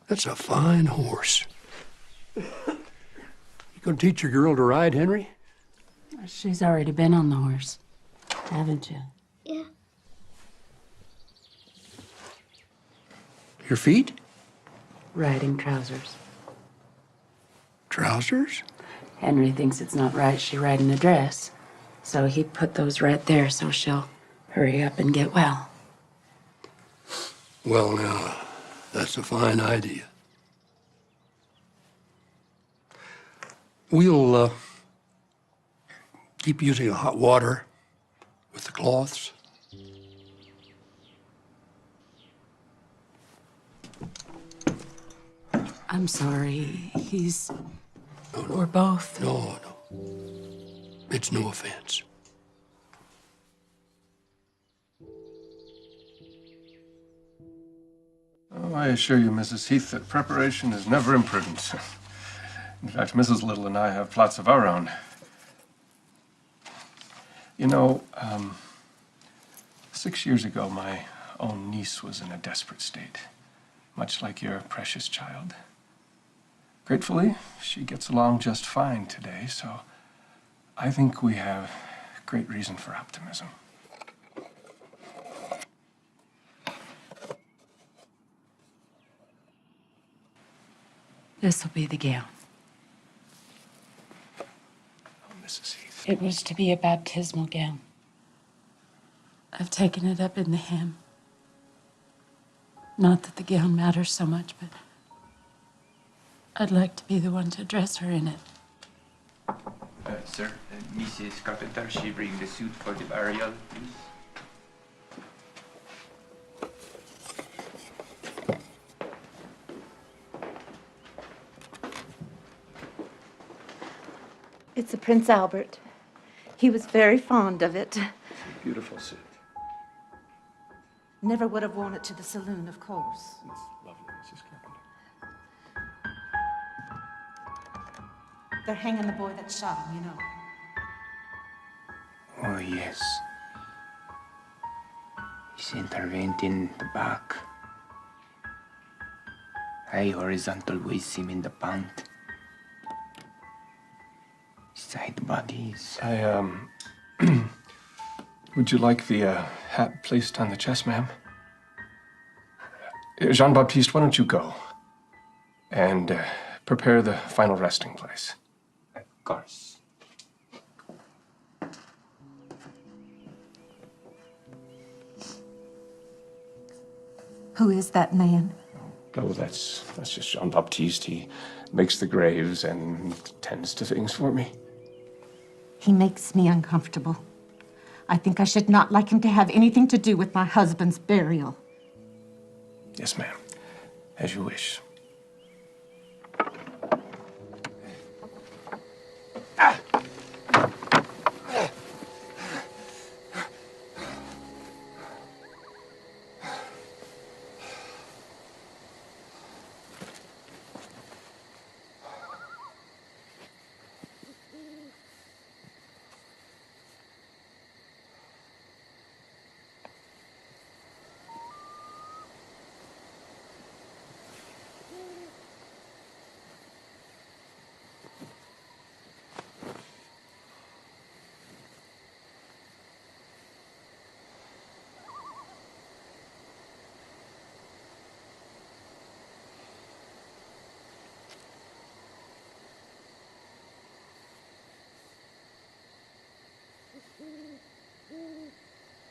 That's a fine horse. You gonna teach your girl to ride, Henry? She's already been on the horse, haven't you? Yeah. Your feet? Riding trousers. Trousers? Henry thinks it's not right she ride in a dress, so he put those right there so she'll hurry up and get well. Well, now, that's a fine idea. We'll keep using hot water with the cloths. I'm sorry. He's... No, no. We're both... No. It's no offense. Oh, I assure you, Mrs. Heath, that preparation is never imprudent. In fact, Mrs. Little and I have plots of our own. You know, 6 years ago, my own niece was in a desperate state, much like your precious child. Gratefully, she gets along just fine today, so I think we have great reason for optimism. This'll be the gown. Oh, Mrs. Heath. It was to be a baptismal gown. I've taken it up in the hymn. Not that the gown matters so much, but I'd like to be the one to dress her in it. Sir, Mrs. Carpenter, she bring the suit for the burial, please. It's a Prince Albert. He was very fond of it. It's a beautiful suit. Never would have worn it to the saloon, of course. It's lovely, Mrs. Carpenter. They're hanging the boy that shot him, you know. Oh, yes. He's intervened in the back. High horizontal waist seam in the pant. Side bodies. Would you like the hat placed on the chest, ma'am? Jean-Baptiste, why don't you go and prepare the final resting place? Of course. Who is that man? Oh, that's just Jean-Baptiste. He makes the graves and tends to things for me. He makes me uncomfortable. I think I should not like him to have anything to do with my husband's burial. Yes, ma'am. As you wish.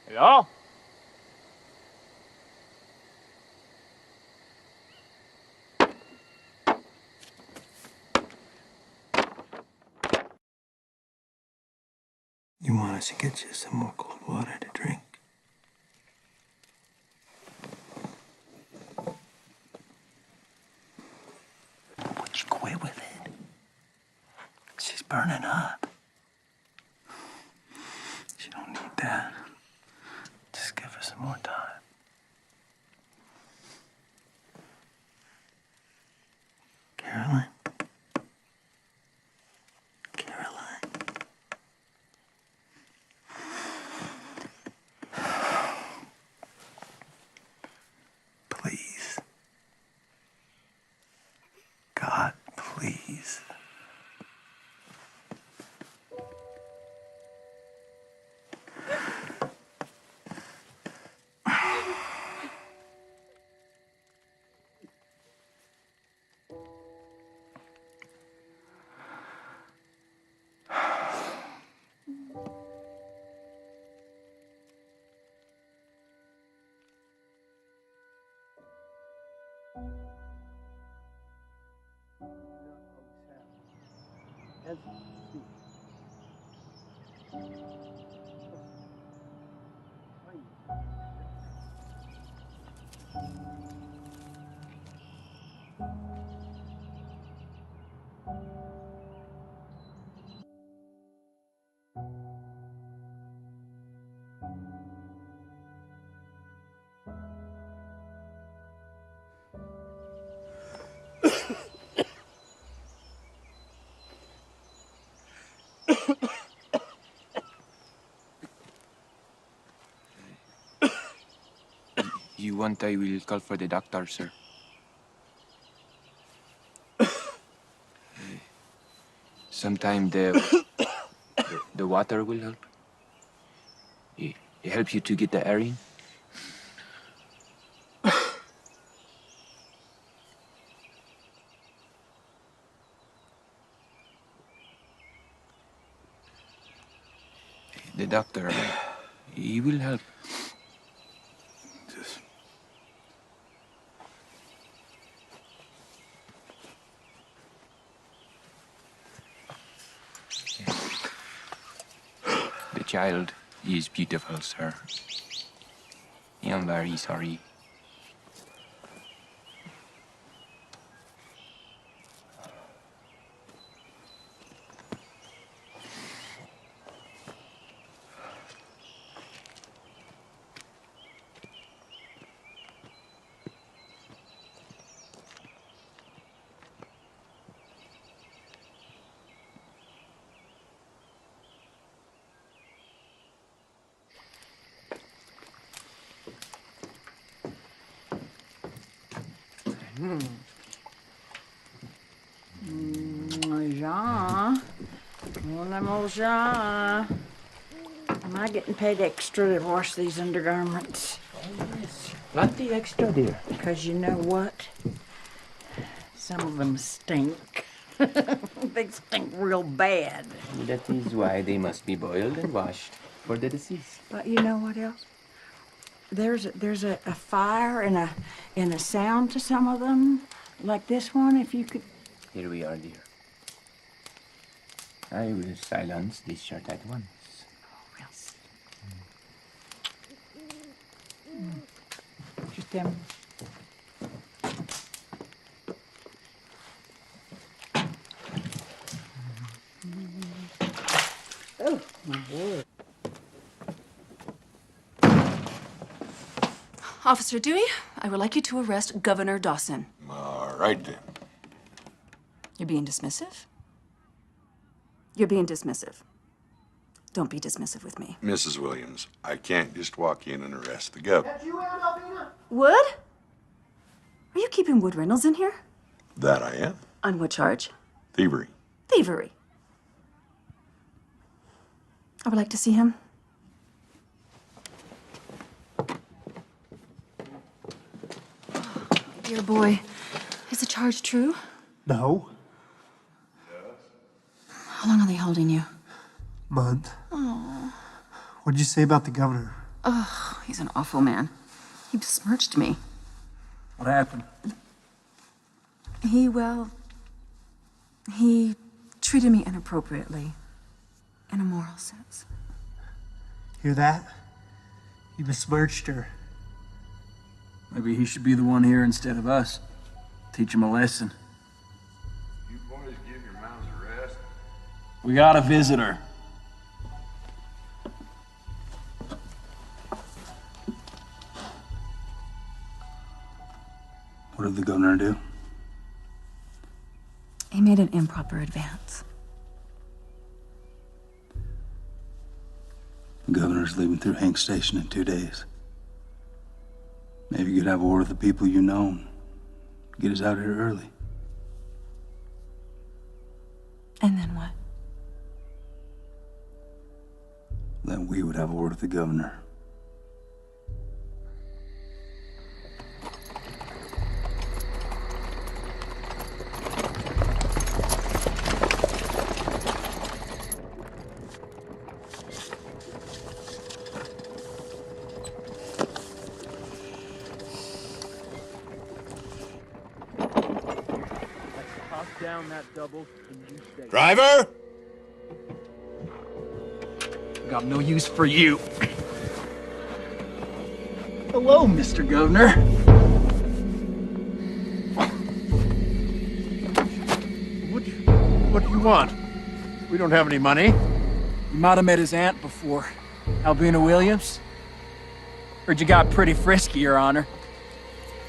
Ja? You want us to get you some more cold water to drink? Would you quit with it? She's burning up. She don't need that. Just give her some more time. Caroline? Caroline? Please. You want I will call for the doctor, sir? Sometime the water will help. It helps you to get the air in. The doctor, he will help. The child is beautiful, sir. I am very sorry. Jean. One of them old Jean. Am I getting paid extra to wash these undergarments? Plenty extra, dear. Because you know what? Some of them stink. They stink real bad. That is why they must be boiled and washed for the disease. But you know what else? There's a fire and a sound to some of them. Like this one, if you could. Here we are, dear. I will silence this shirt at once. Yes. Just them. Oh, my word. Officer Dewey, I would like you to arrest Governor Dawson. All right, then. You're being dismissive? You're being dismissive. Don't be dismissive with me. Mrs. Williams, I can't just walk in and arrest the governor. Wood? Are you keeping Wood Reynolds in here? That I am. On what charge? Thievery. Thievery. I would like to see him. Dear boy, is the charge true? No. How long are they holding you? Month. What'd you say about the governor? Oh, he's an awful man. He besmirched me. What happened? He treated me inappropriately, in a moral sense. Hear that? You besmirched her. Maybe he should be the one here instead of us. Teach him a lesson. You boys give your mounds a rest. We got a visitor. What did the governor do? He made an improper advance. The governor's leaving through Hank Station in 2 days. Maybe you could have a word with the people you know and get us out of here early. And then what? Then we would have a word with the governor. down that double and you stay. Driver! Got no use for you. Hello, Mr. Governor. What do you want? We don't have any money. You might have met his aunt before. Albina Williams. Heard you got pretty frisky, Your Honor.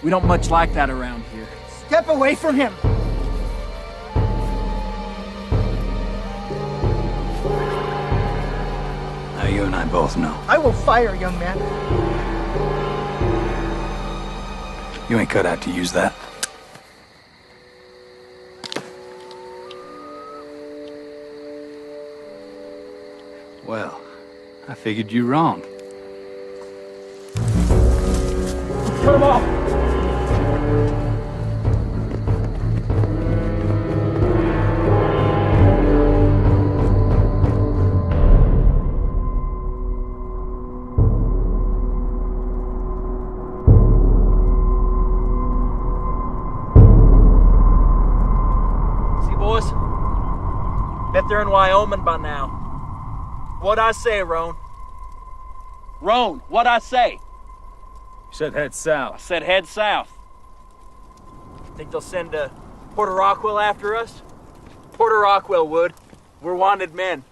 We don't much like that around here. Step away from him! Now you and I both know. I will fire, young man. You ain't cut out to use that. Well, I figured you wrong. Cut him off! See, boys? Bet they're in Wyoming by now. What'd I say, Roan? Roan, what'd I say? You said head I south. said head south. Think they'll send Porter Rockwell after us? Porter Rockwell would. We're wanted men.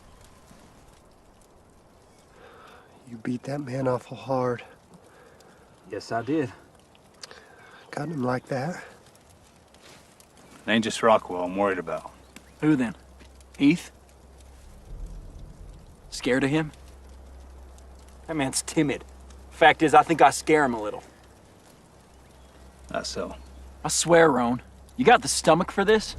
You beat that man awful hard. Yes, I did. Got him like that? It ain't just Rockwell I'm worried about. Who then? Heath? Scared of him? That man's timid. Fact is, I think I scare him a little. Not so. I swear, Roan, you got the stomach for this?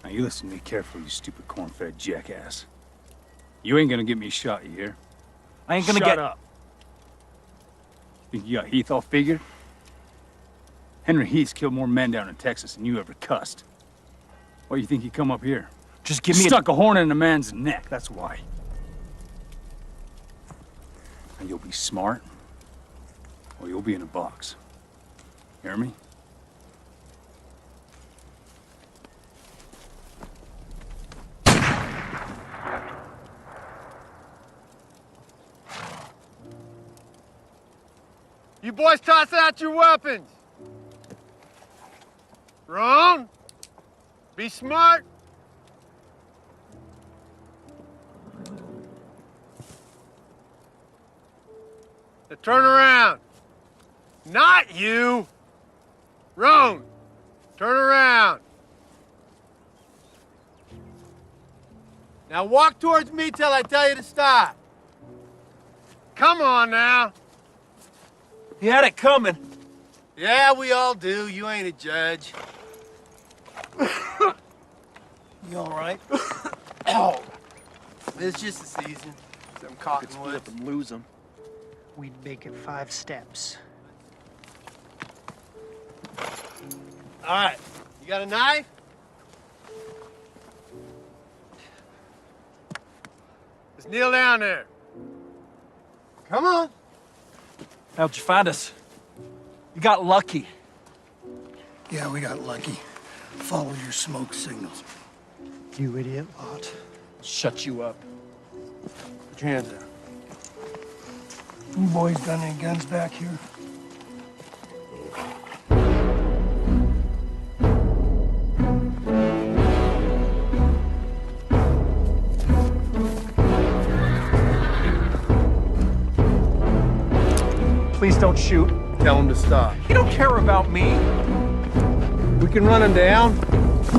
Now you listen to me carefully, you stupid corn-fed jackass. You ain't gonna get me shot, you hear? I ain't gonna Shut get up. Think you got Heath all figured? Henry Heath's killed more men down in Texas than you ever cussed. Why do you think he come up here? Just give me Stuck a horn in a man's neck, that's why. And you'll be smart, or you'll be in a box. Hear me? You boys toss out your weapons! Roan! Be smart! Now turn around! Not you! Roan! Turn around! Now walk towards me till I tell you to stop. Come on now! He had it coming. Yeah, we all do. You ain't a judge. You all right? Oh, it's just the season. Some cottonwoods. Them lose them. We'd make it 5 steps. All right, you got a knife? Just kneel down there. Come on. How'd you find us? You got lucky. Yeah, we got lucky. Follow your smoke signals. You idiot lot. Shut you up. Put your hands down. You boys got any guns back here? Please don't shoot. Tell him to stop. You don't care about me. We can run him down.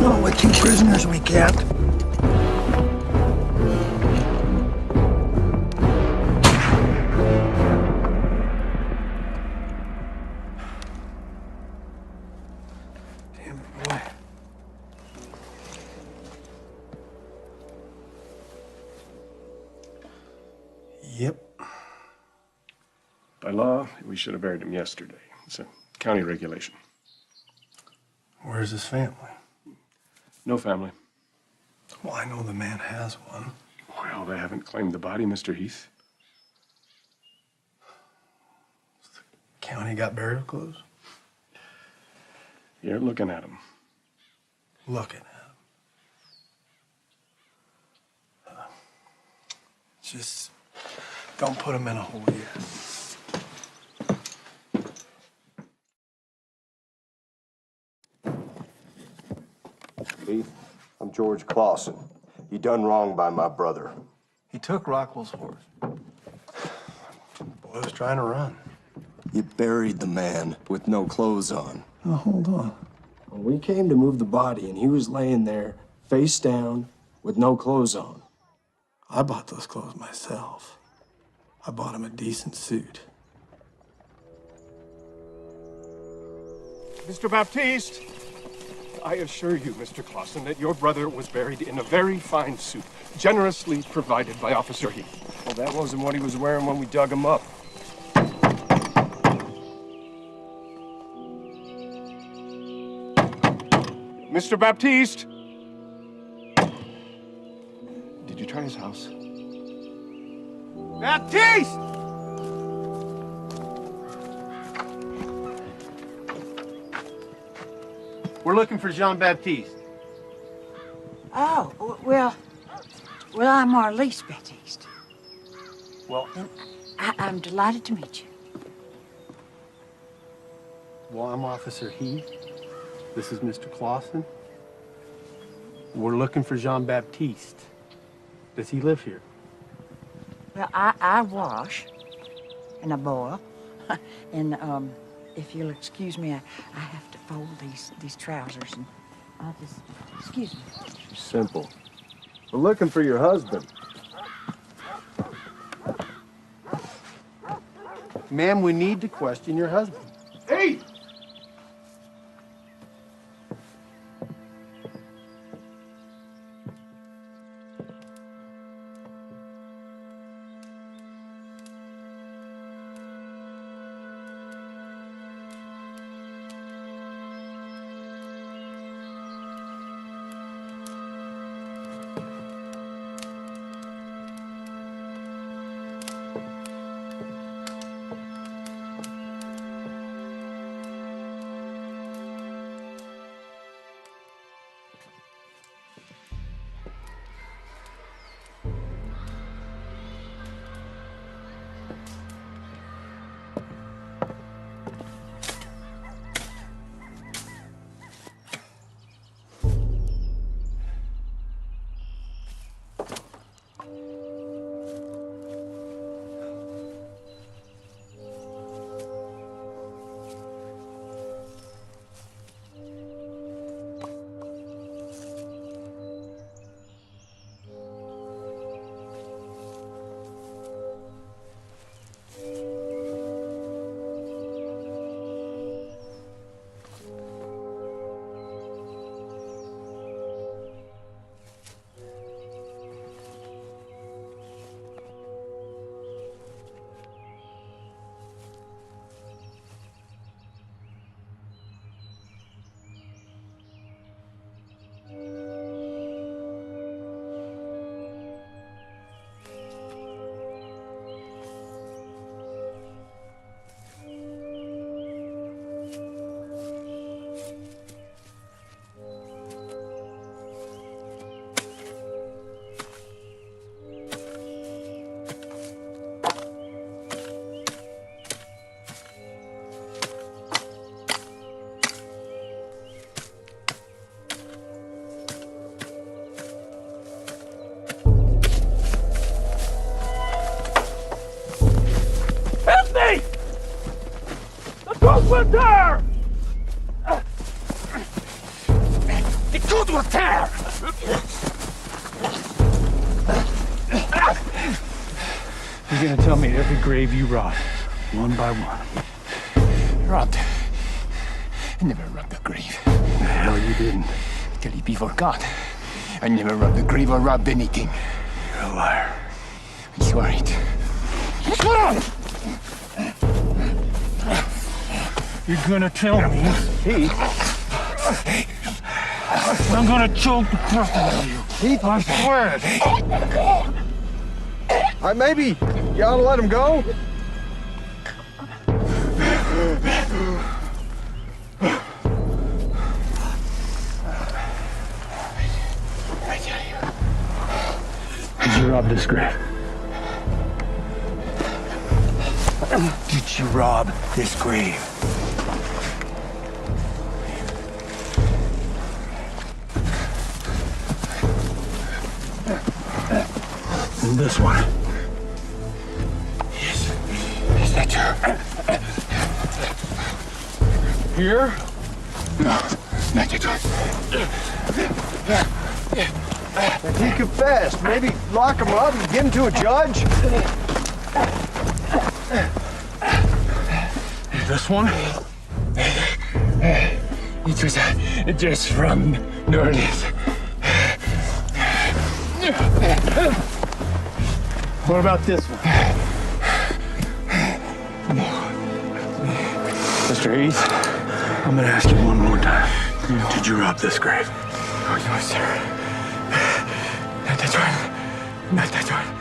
No, with 2 prisoners we can't. Damn it, boy. Yep. By law, we should have buried him yesterday. It's a county regulation. Where's his family? No family. Well, I know the man has one. Well, they haven't claimed the body, Mr. Heath. County got burial clothes? You're looking at them. Looking at them. Just don't put them in a hole yet. Heath, I'm George Clausen. You done wrong by my brother. He took Rockwell's horse. The boy was trying to run. You buried the man with no clothes on. Now, hold on. When we came to move the body and he was laying there, face down, with no clothes on. I bought those clothes myself. I bought him a decent suit. Mr. Baptiste! I assure you, Mr. Clausen, that your brother was buried in a very fine suit, generously provided by Officer Heath. Well, that wasn't what he was wearing when we dug him up. Mr. Baptiste! Did you try his house? Baptiste! We're looking for Jean-Baptiste. Oh, well, I'm Marlise Baptiste. Well, I'm delighted to meet you. Well, I'm Officer Heath. This is Mr. Clausen. We're looking for Jean-Baptiste. Does he live here? Well, I wash and I boil, and if you'll excuse me, I have to fold these trousers, and I'll just excuse me. Simple. We're looking for your husband. Ma'am, we need to question your husband. Hey! will tear! The truth will tear! You're gonna tell me every grave you robbed, one by one. Robbed? I never robbed a grave. The hell you didn't. Till it be forgot. I never robbed a grave or robbed anything. You're a liar. I swear it. You're gonna tell me, Heath. I'm gonna choke the crap out of you. Heath, I swear it. Maybe you ought to let him go. Did you rob this grave? Did you rob this grave? And this one. Yes. Is that you? Here? No, not that one. He confessed. Maybe lock him up and get him to a judge? This one? It was just from New Orleans. What about this one? Mr. Heath, I'm gonna ask you one more time. Did you rob this grave? Oh, no, sir. Not that one. Not that one.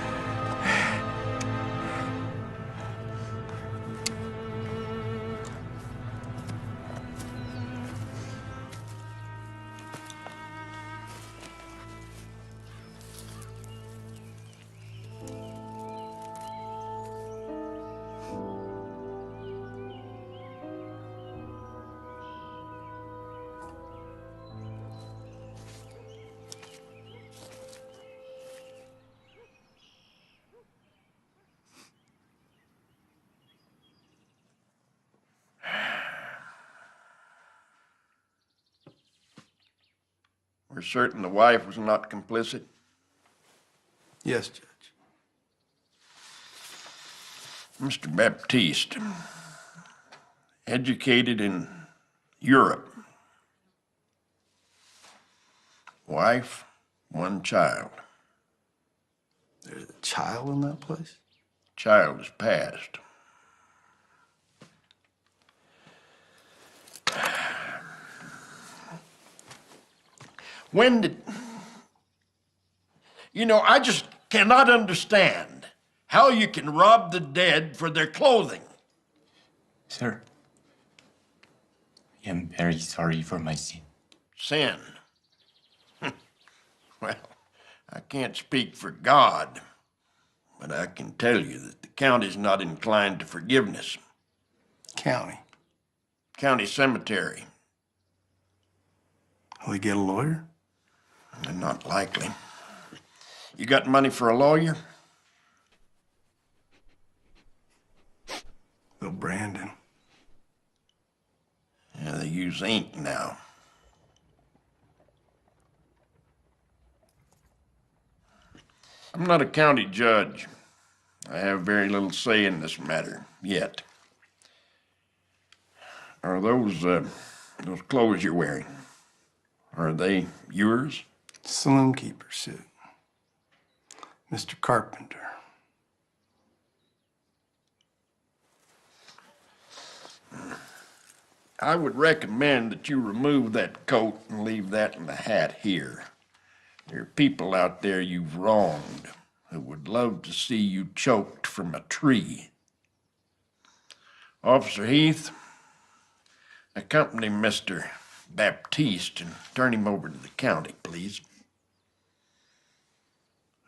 We're certain the wife was not complicit? Yes, Judge. Mr. Baptiste, educated in Europe. Wife, one child. There's a child in that place? Child is passed. When did... You know, I just cannot understand how you can rob the dead for their clothing. Sir, I am very sorry for my sin. Sin? Well, I can't speak for God, but I can tell you that the county's not inclined to forgiveness. County? County cemetery. Will he get a lawyer? Not likely. You got money for a lawyer? Bill Brandon. Yeah, they use ink now. I'm not a county judge. I have very little say in this matter, yet. Are those clothes you're wearing, are they yours? Saloon keeper suit. Mr. Carpenter. I would recommend that you remove that coat and leave that and the hat here. There are people out there you've wronged who would love to see you choked from a tree. Officer Heath, accompany Mr. Baptiste and turn him over to the county, please.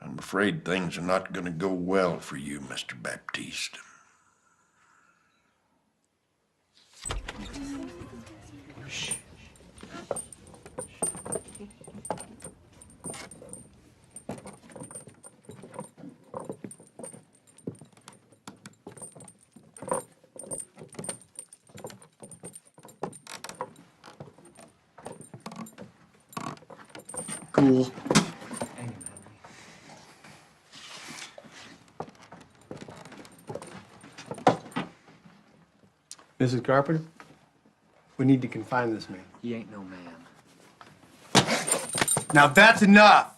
I'm afraid things are not going to go well for you, Mr. Baptiste. Cool. Mrs. Carpenter, we need to confine this man. He ain't no man. Now that's enough!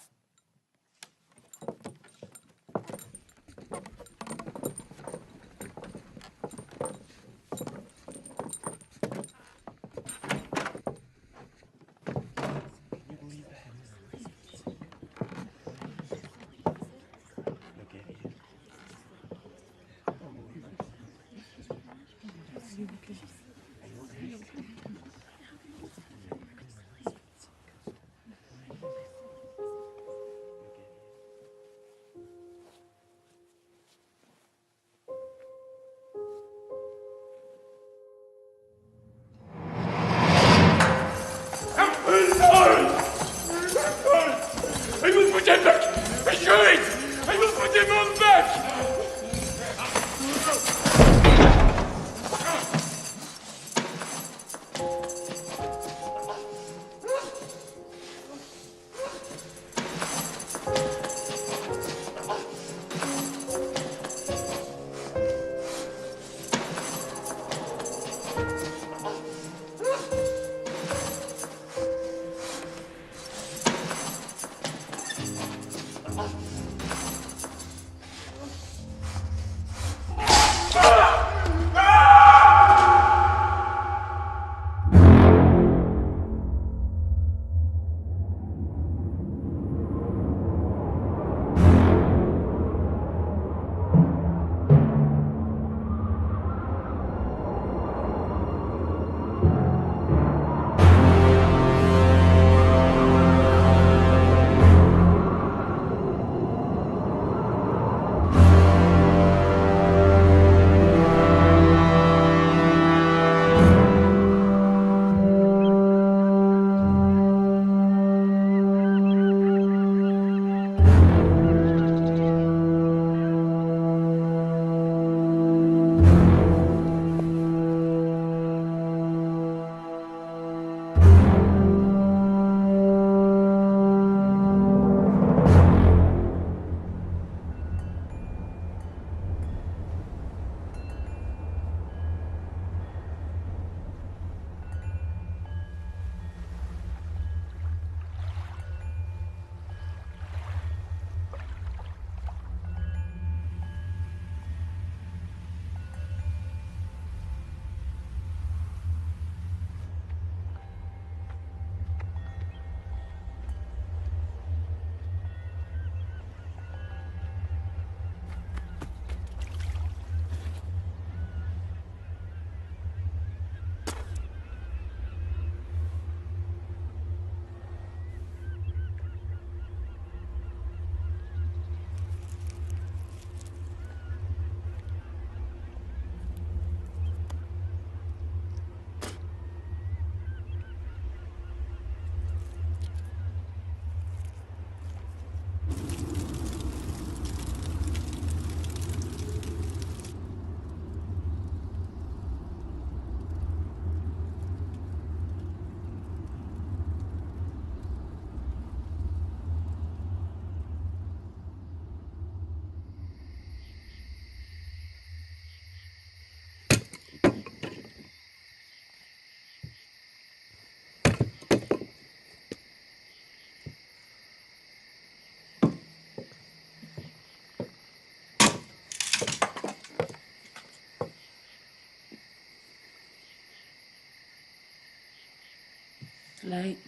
Late.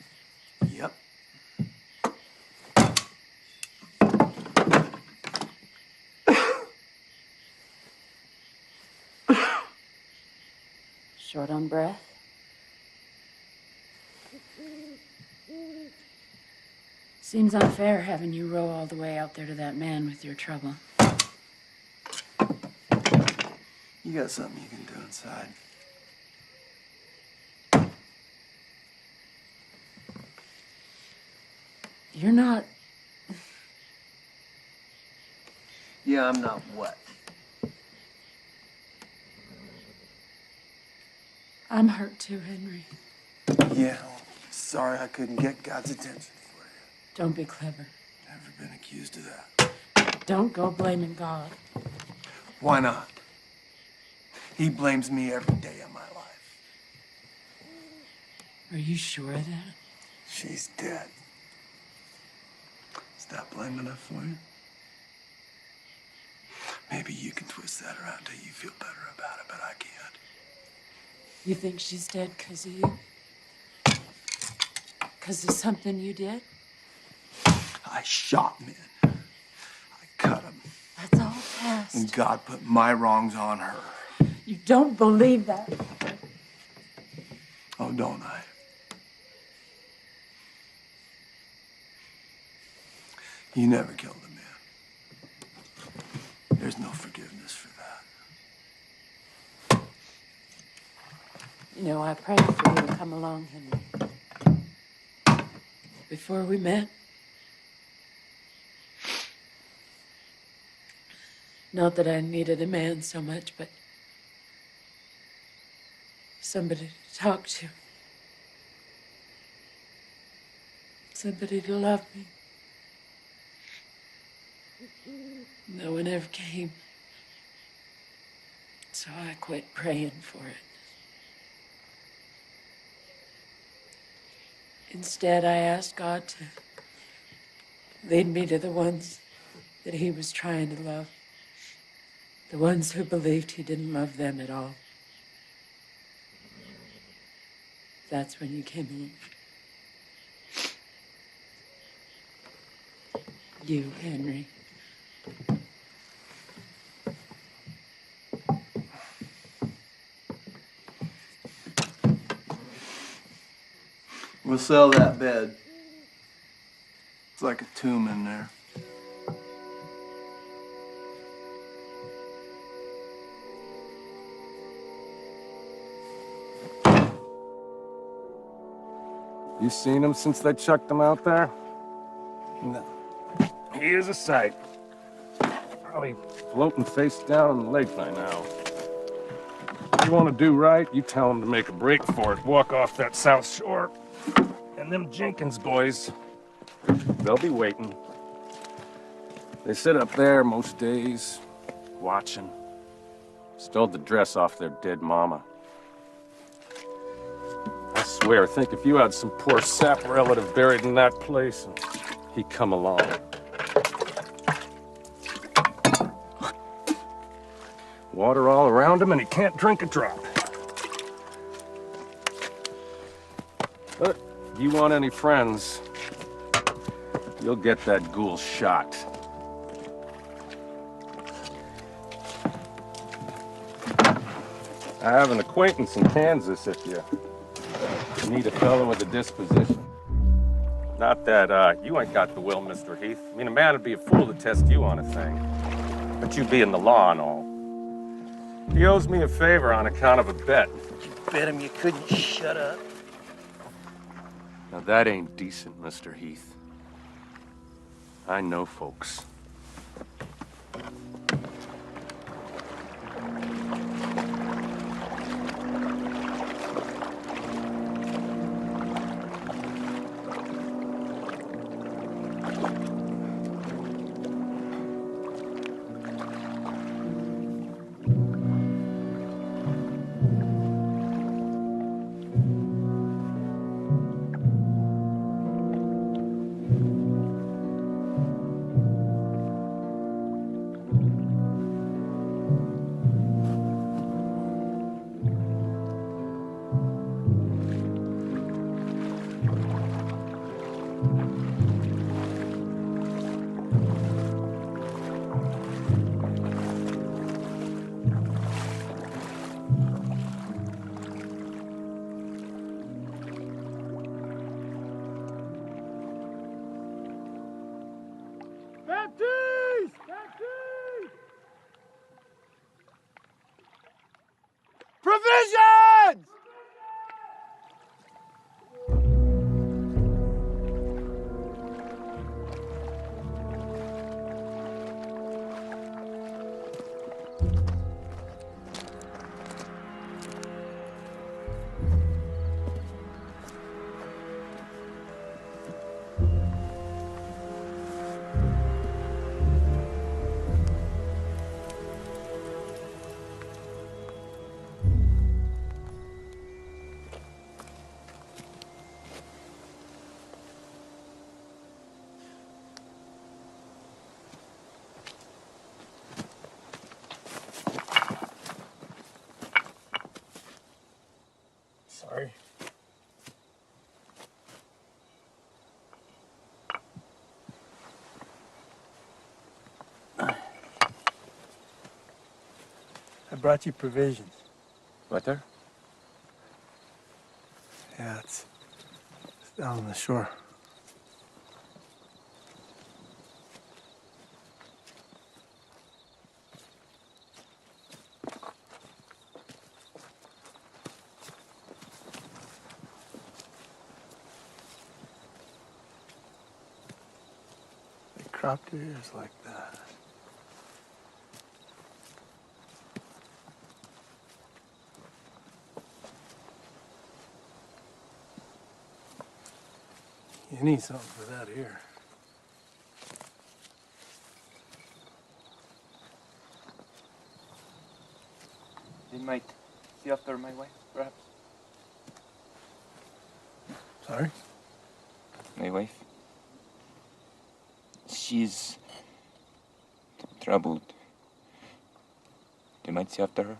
Yep. Short on breath? Seems unfair having you row all the way out there to that man with your trouble. You got something you can do inside. You're not... Yeah, I'm not what? I'm hurt too, Henry. Yeah, well, sorry I couldn't get God's attention for you. Don't be clever. Never been accused of that. Don't go blaming God. Why not? He blames me every day of my life. Are you sure of that? She's dead. Is that blame enough for you? Maybe you can twist that around till you feel better about it, but I can't. You think she's dead because of you? Because of something you did? I shot men. I cut them. That's all past. And God put my wrongs on her. You don't believe that. Oh, don't I? You never killed a man. There's no forgiveness for that. You know, I prayed for you to come along, Henry. Before we met. Not that I needed a man so much, but somebody to talk to. Somebody to love me. No one ever came. So I quit praying for it. Instead, I asked God to lead me to the ones that he was trying to love. The ones who believed he didn't love them at all. That's when you came along. You, Henry. We'll sell that bed. It's like a tomb in there. You seen him since they chucked him out there? No. He is a sight. Probably floating face down in the lake by now. If you want to do right, you tell him to make a break for it. Walk off that south shore. And them Jenkins boys, they'll be waiting. They sit up there most days, watching. Stole the dress off their dead mama. I swear, think if you had some poor sap relative buried in that place, and he'd come along. Water all around him, and he can't drink a drop. But you want any friends, you'll get that ghoul shot. I have an acquaintance in Kansas if you need a fellow with a disposition. Not that, you ain't got the will, Mr. Heath. I mean, a man would be a fool to test you on a thing. But you be in the law and all. He owes me a favor on account of a bet. You bet him you couldn't shut up. Now that ain't decent, Mr. Heath. I know folks. Baptiste! Baptiste! Provisions! Sorry. I brought you provisions. Water? Yeah, it's down on the shore. They cropped your ears like that. You need something for that ear. They might see after my wife, perhaps. Sorry? My wife. She's troubled. They might see after her.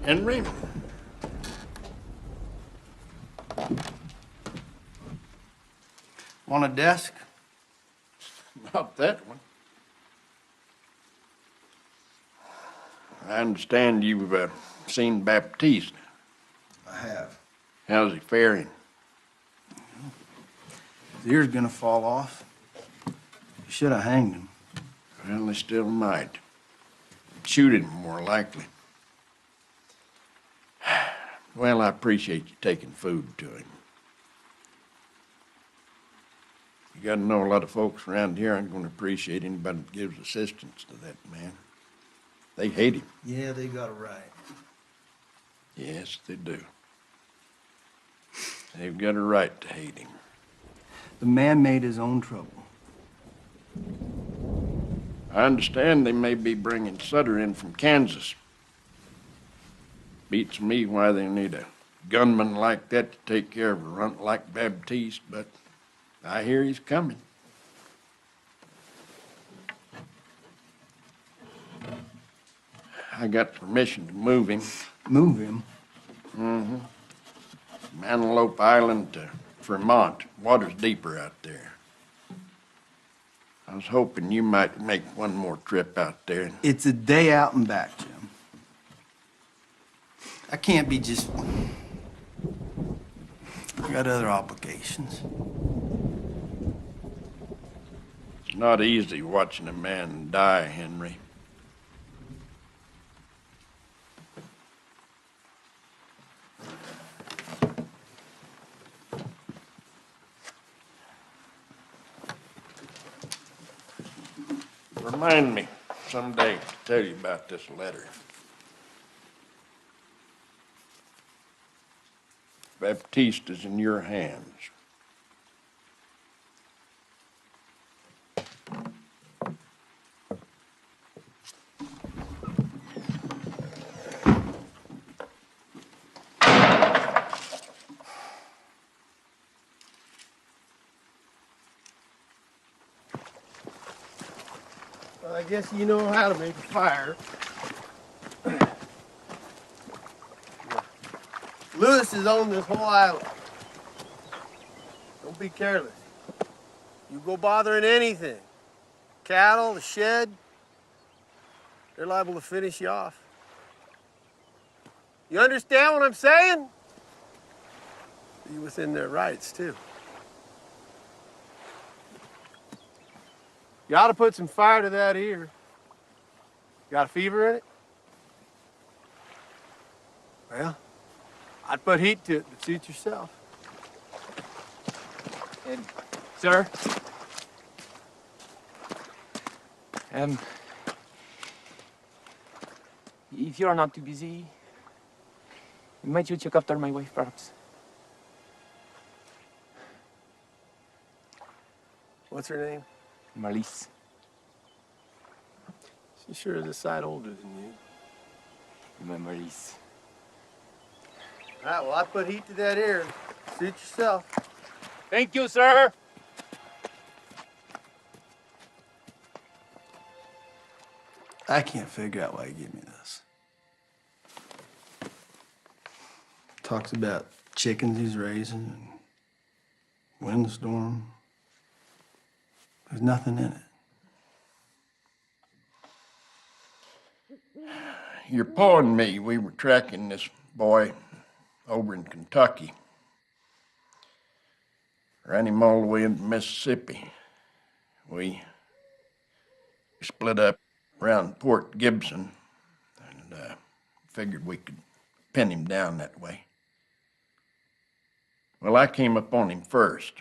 Henry? Want a desk? Not that one. I understand you've seen Baptiste. I have. How's he faring? His ear's gonna fall off. You should have hanged him. Well, they still might. Shoot him, more likely. Well, I appreciate you taking food to him. You gotta know a lot of folks around here aren't gonna appreciate anybody that gives assistance to that man. They hate him. Yeah, they got it right. Yes, they do. They've got a right to hate him. The man made his own trouble. I understand they may be bringing Sutter in from Kansas. Beats me why they need a gunman like that to take care of a runt like Baptiste, but I hear he's coming. I got permission to move him. Move him? Mm-hmm. From Antelope Island to Vermont. Water's deeper out there. I was hoping you might make one more trip out there. It's a day out and back, Jim. I can't be just... I got other obligations. It's not easy watching a man die, Henry. Remind me someday to tell you about this letter. Baptiste is in your hands. Well, I guess you know how to make a fire. Lewis is on this whole island. Don't be careless. You go bothering anything. Cattle, the shed, they're liable to finish you off. You understand what I'm saying? Be within their rights, too. You ought to put some fire to that ear. Got a fever in it? Well, I'd put heat to it, but suit yourself. Sir? If you are not too busy, might you check after my wife, perhaps? What's her name? Marlies. She sure is a sight older than you. My Marlies. All right, well, I put heat to that ear. Suit yourself. Thank you, sir. I can't figure out why you give me this. Talks about chickens he's raising and windstorm. There's nothing in it. Your pa and me, we were tracking this boy over in Kentucky. Ran him all the way into Mississippi. We split up around Port Gibson and figured we could pin him down that way. Well, I came up on him first.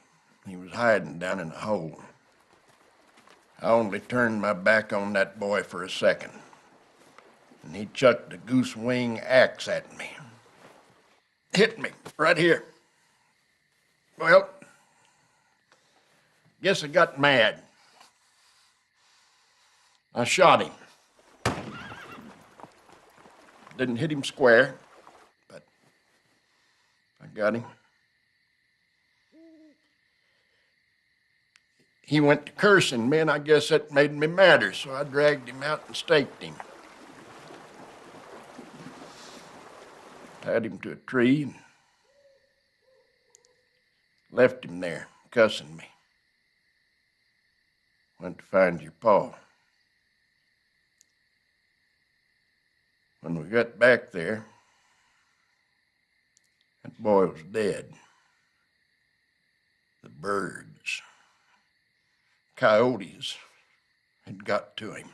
He was hiding down in a hole. I only turned my back on that boy for a second, and he chucked a goose wing axe at me. Hit me right here. Well, guess I got mad. I shot him. Didn't hit him square, but I got him. He went to cursing me, and I guess that made me madder, so I dragged him out and staked him. tied him to a tree, and left him there, cussing me. Went to find your pa. When we got back there, that boy was dead. The birds, coyotes, had got to him.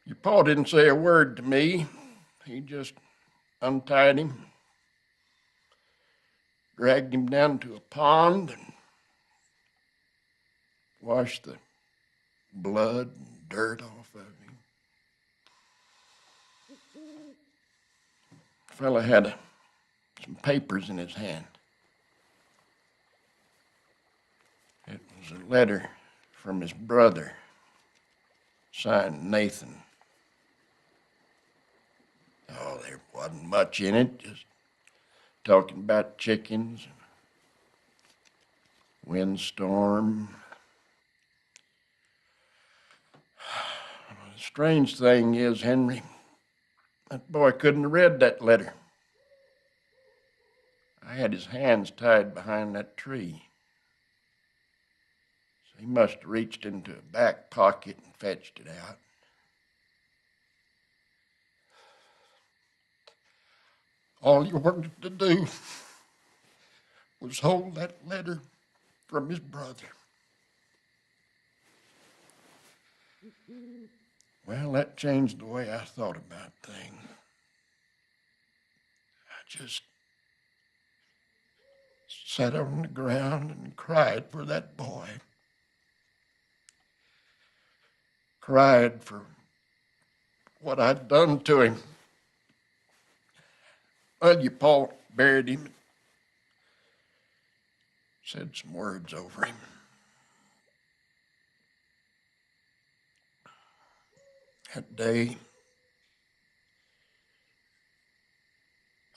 Your pa didn't say a word to me. He just untied him, dragged him down to a pond, and washed the blood and dirt off of him. The fella had some papers in his hand. It was a letter from his brother, signed Nathan. Oh, there wasn't much in it, just talking about chickens, windstorm. The strange thing is, Henry, that boy couldn't have read that letter. I had his hands tied behind that tree. So he must have reached into a back pocket and fetched it out. All you wanted to do was hold that letter from his brother. Well, that changed the way I thought about things. I just sat on the ground and cried for that boy. Cried for what I'd done to him. Well, your pa buried him, said some words over him. That day,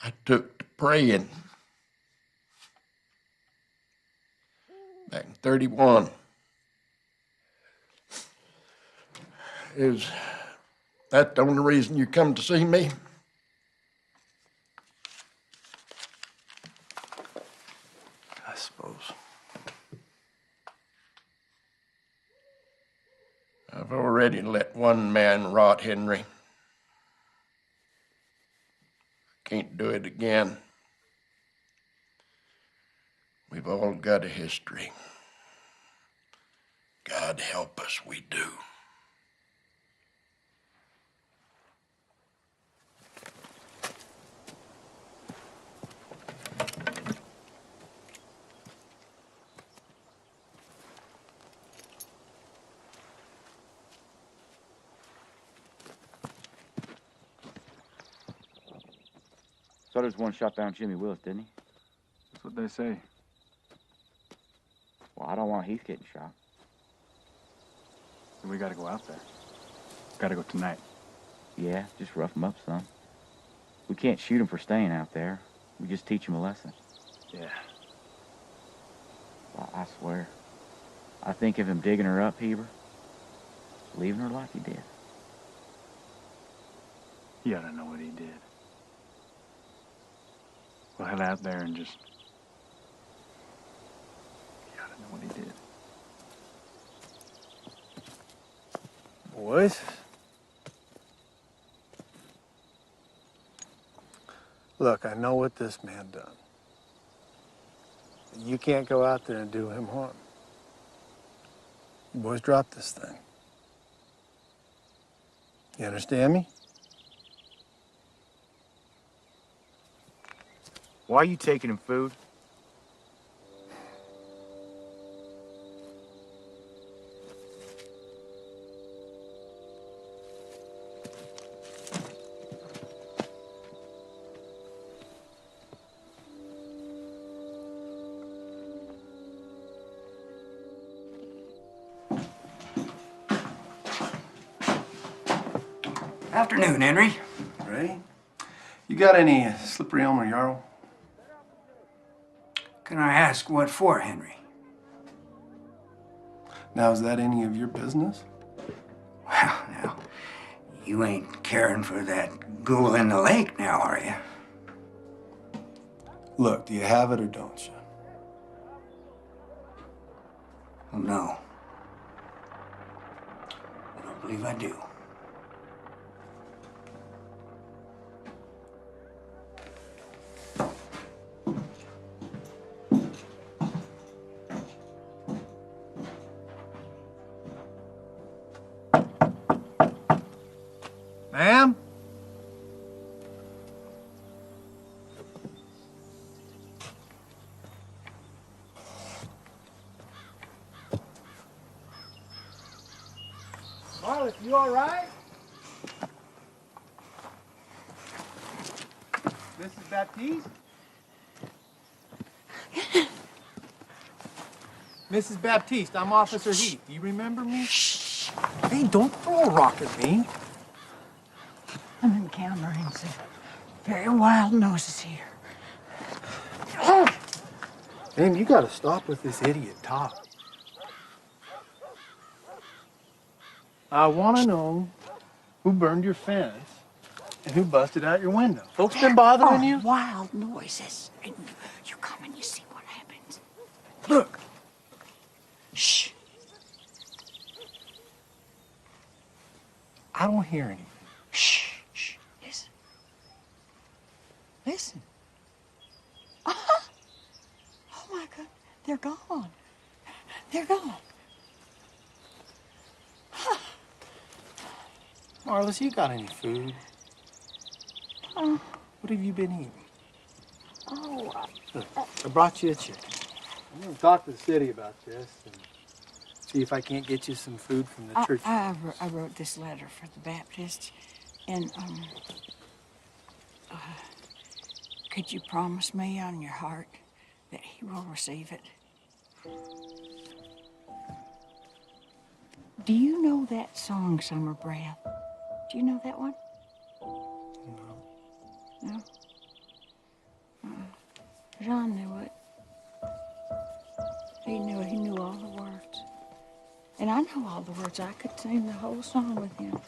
I took to praying. Back in 31. Is that the only reason you come to see me? I suppose. I've already let one man rot, Henry. Can't do it again. We've all got a history. God help us, we do. Sutter's one shot down Jimmy Willis, didn't he? That's what they say. Well, I don't want Heath getting shot. So we gotta go out there. Gotta go tonight. Yeah, just rough him up some. We can't shoot him for staying out there. We just teach him a lesson. Yeah. I swear. I think of him digging her up, Heber, leaving her like he did. You ought to know what he did. We'll head out there and just... You ought to know what he did. Boys? Look, I know what this man done. You can't go out there and do him harm. You boys drop this thing. You understand me? Why are you taking him food? Afternoon, Henry. Ray? You got any slippery elm or yarrow? Can I ask what for, Henry? Now, is that any of your business? Well, now, You ain't caring for that ghoul in the lake now, are you? Look, do you have it or don't you? Well, no. I don't believe I do. Ma'am? Marlis, you all right? Mrs. Baptiste? Mrs. Baptiste, I'm Officer Heath. Do you remember me? Hey, don't throw a rock at me. I'm encountering some very wild noises here. Ma'am, you gotta stop with this idiot talk. I wanna know who burned your fence and who busted out your window. Folks been bothering you? Wild noises. And you come and you see what happens. Look. Shh. I don't hear anything. Shh. Shh. Listen. Listen. Oh my God. They're gone. They're gone. Marlis, you got any food? What have you been eating? Look, I brought you a chicken. I'm gonna talk to the city about this and see if I can't get you some food from the church. I wrote this letter for the Baptists, and could you promise me on your heart that he will receive it? Do you know that song, Summer Breath? Do you know that one? No. John knew it. He knew all the words. And I know all the words. I could sing the whole song with him.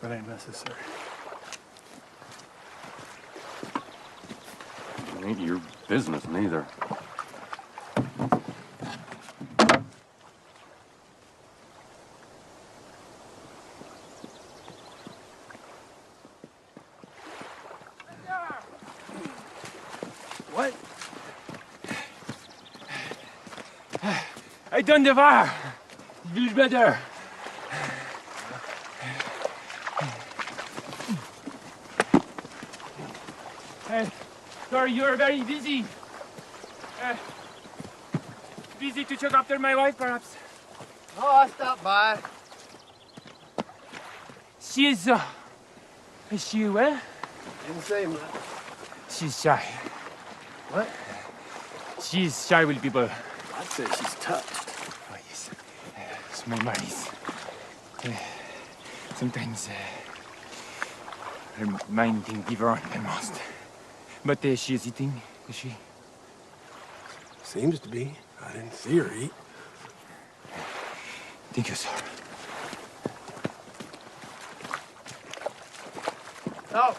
That ain't necessary. It ain't your business, neither. What? Hey, Dundevar! Feels better. Sir, you're very busy. Busy to check after my wife, perhaps? Oh, I stopped by. Is she well? Didn't say much. She's shy. What? She's shy with people. I'd say she's touched. Oh, yes. Small minds. Sometimes her mind thinks different than most. But she is eating, is she? Seems to be. I didn't see her eat. Thank you, sir. Oh,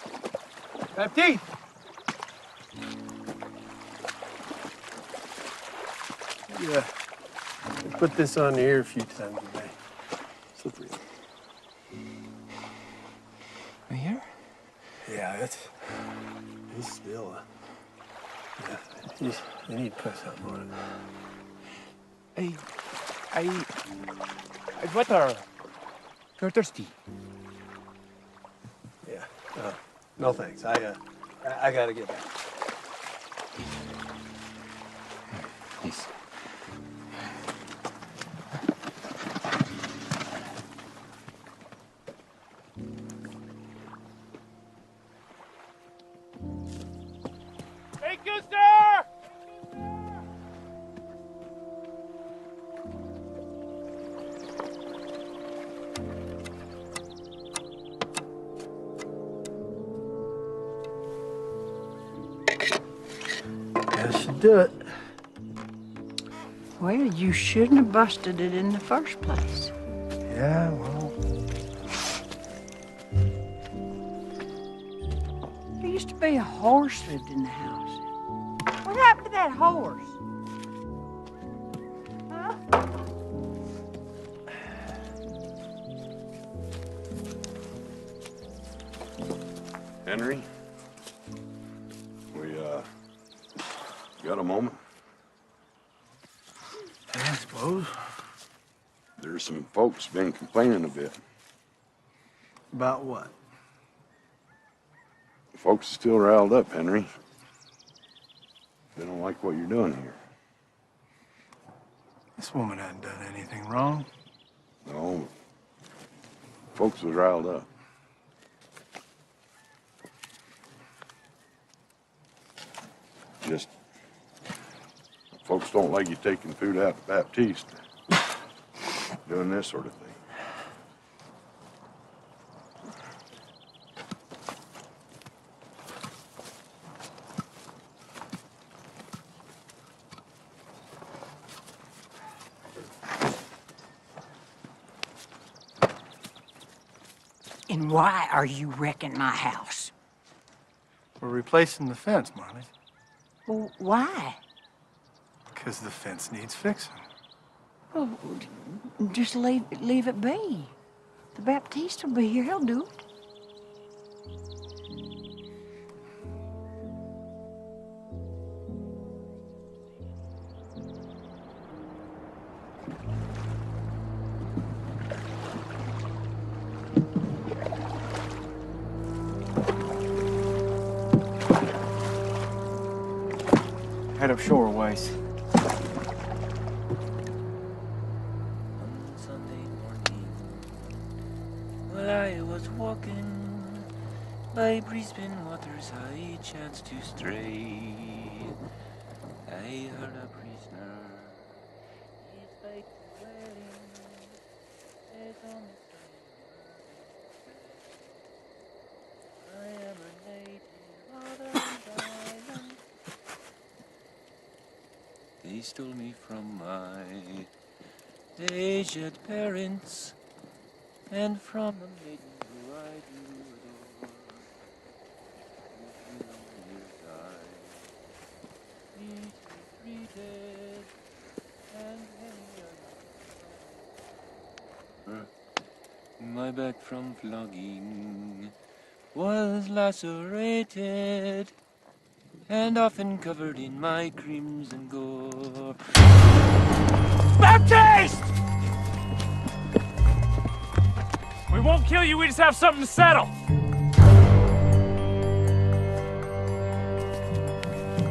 Baptiste! Yeah. Put this on the ear a few times a day. Slippery. My ear? Yeah, he's still. Yeah, you need to put something on it. I water. You're thirsty. Yeah. No thanks. I gotta get back. Yes. Thank you, sir! That should do it. Well, you shouldn't have busted it in the first place. Yeah, well. There used to be a horse lived in the house. What happened to that horse? Huh? Henry? We, got a moment? I suppose. There's some folks been complaining a bit. About what? Folks are still riled up, Henry. They don't like what you're doing here. This woman hadn't done anything wrong. No. Folks was riled up. Just, folks don't like you taking food out to Baptiste. Doing this sort of thing. And why are you wrecking my house? We're replacing the fence, Marley. Well, why? Because the fence needs fixing. Well, just leave it be. The Baptiste will be here. He'll do it. Head up shore ways. While I was walking by Brisbane waters, I chanced to stray. I heard a prisoner, his face wailing, says on the I am a native of the island. They stole me from my aged parents, and from the maiden who I do adore. With long years I neatly treated, and many a my back from flogging was lacerated, and often covered in my crimson gore. Baptiste! kill you, we just have something to settle.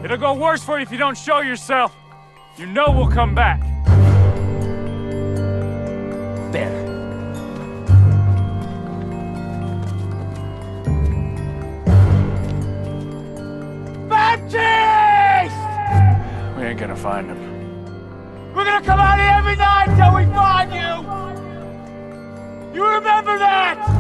It'll go worse for you if you don't show yourself. You know we'll come back. There. Baptiste! We ain't gonna find him. We're gonna come out here every night till we find you! You remember that?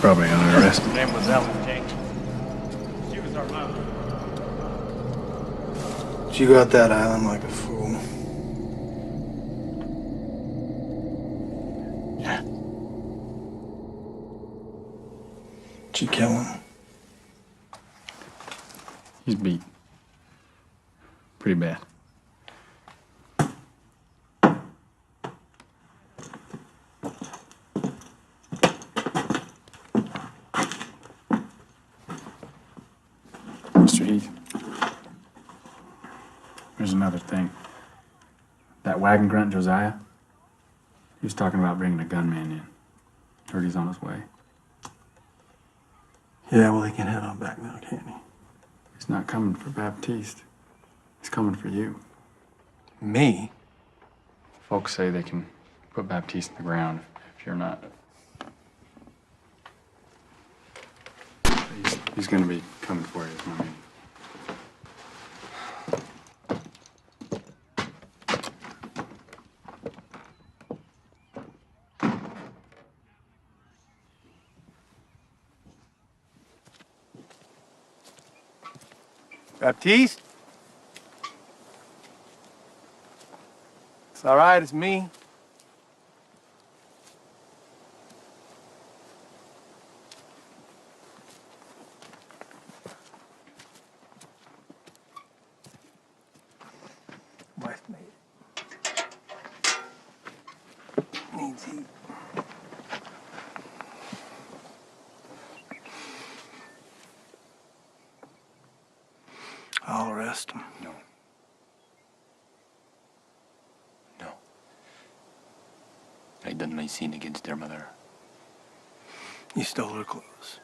Probably under arrest. Her name was Ellen Jenkins. She was our mother. You got that island like a fool. Yeah. Did you kill him? He's beat. Pretty bad. Mr. Heath, there's another thing. That wagon grunt, Josiah, he was talking about bringing a gunman in. Heard he's on his way. Yeah, well, he can head on back now, can't he? He's not coming for Baptiste. He's coming for you. Me? Folks say they can put Baptiste in the ground if you're not. He's gonna be coming for you, is my meaning. Baptiste? It's all right, it's me. Wife made it. Needs heat. I'll arrest him. No. No. I done my sin against their mother. You stole her clothes.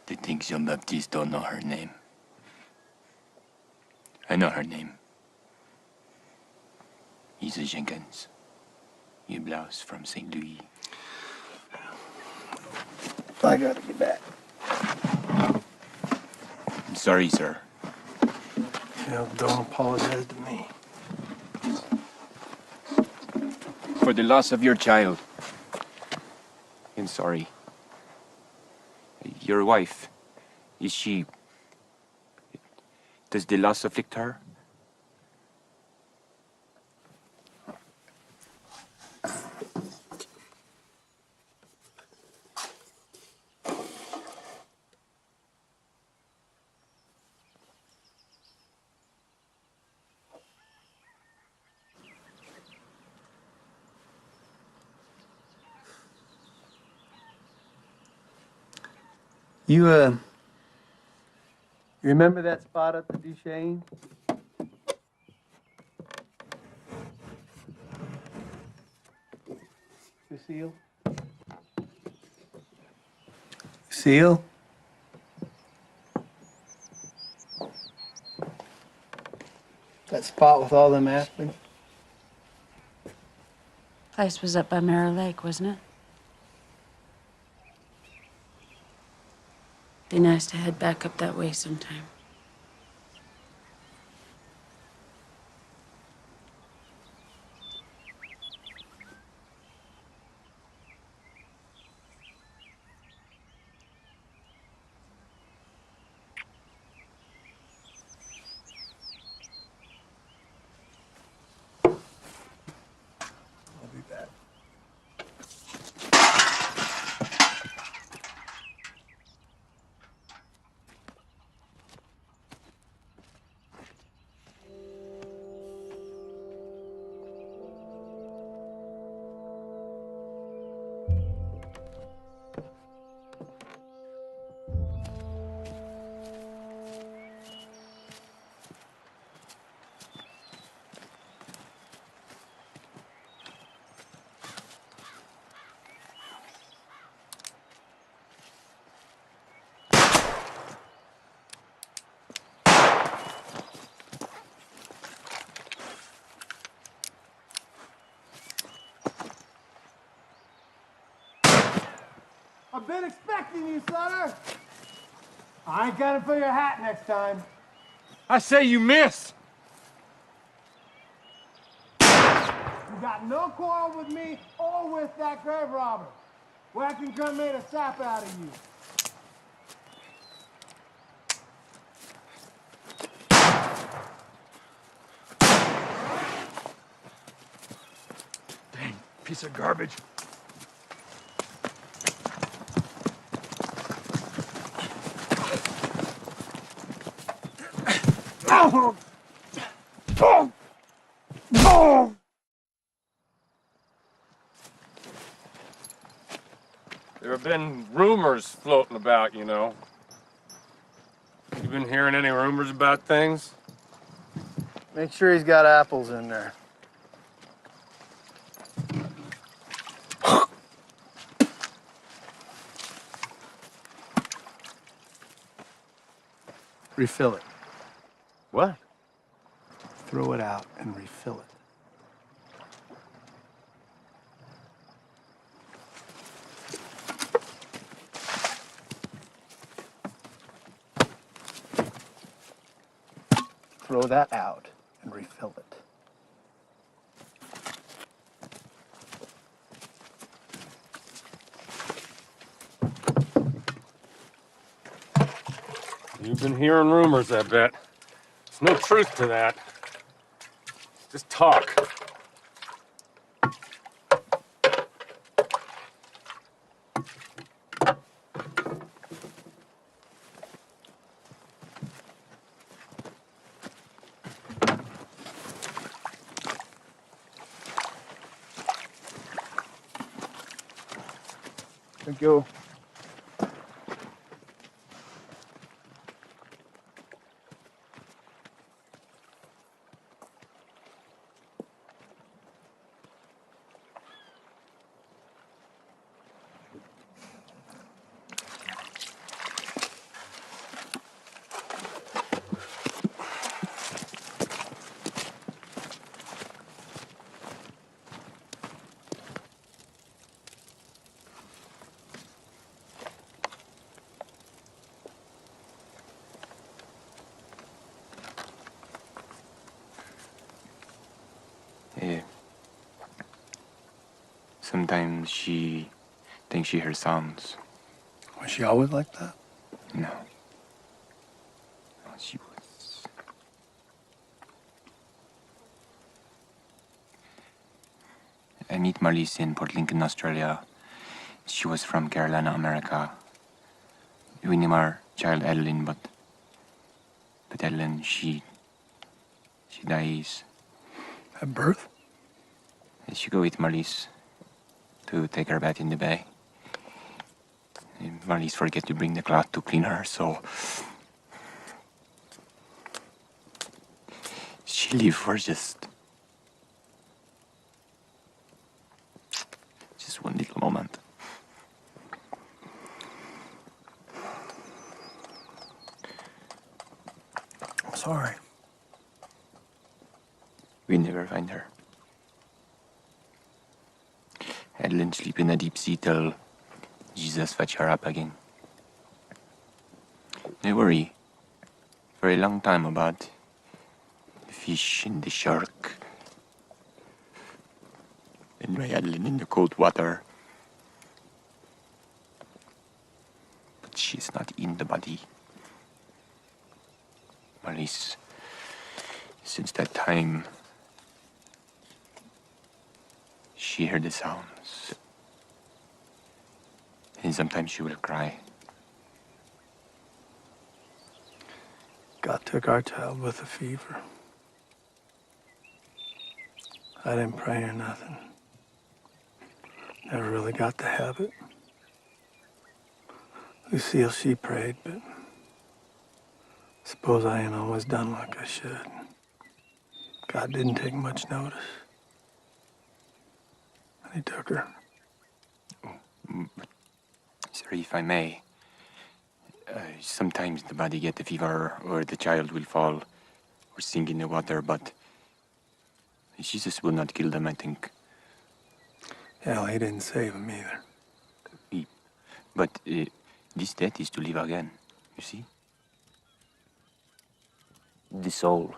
They think Jean-Baptiste don't know her name. I know her name. Isa Jenkins. You blouse from St. Louis. I gotta get back. I'm sorry, sir. Yeah, don't apologize to me. For the loss of your child. I'm sorry. Your wife, is she... Does the loss afflict her? You remember that spot up at Duchesne? Lucille? Lucille? That spot with all them aspens? Place was up by Mirror Lake, wasn't it? Be nice to head back up that way sometime. I've been expecting you, Sutter. I ain't gunning for your hat next time. I say you miss. You got no quarrel with me or with that grave robber. Whacking gun made a sap out of you. Dang, piece of garbage. There have been rumors floating about, you know. You been hearing any rumors about things? Make sure he's got apples in there. Refill it. What? Throw it out and refill it. Throw that out and refill it. You've been hearing rumors, I bet. There's no truth to that. Just talk. Thank you. Sometimes she thinks she hears sounds. Was she always like that? No. She was... I meet Marlies in Port Lincoln, Australia. She was from Carolina, America. We name our child Adeline, but Adeline, she dies. At birth? She go with Marlies to take her bath in the bay. And Marlies forget to bring the cloth to clean her, so she live for just one little moment. I'm sorry. We never find her. Adeline sleep in a deep sea till Jesus fetch her up again. I worry for a long time about the fish and the shark. And my Adeline in the cold water. But she's not in the body. Marlies, since that time, she heard the sounds. And sometimes she will cry. God took our child with a fever. I didn't pray or nothing. Never really got the habit. Lucille, she prayed, but suppose I ain't always done like I should. God didn't take much notice. And he took her. But, sir, if I may, sometimes the body get the fever or the child will fall or sink in the water, but Jesus will not kill them, I think. Hell, he didn't save him either. But this death is to live again, you see? The soul.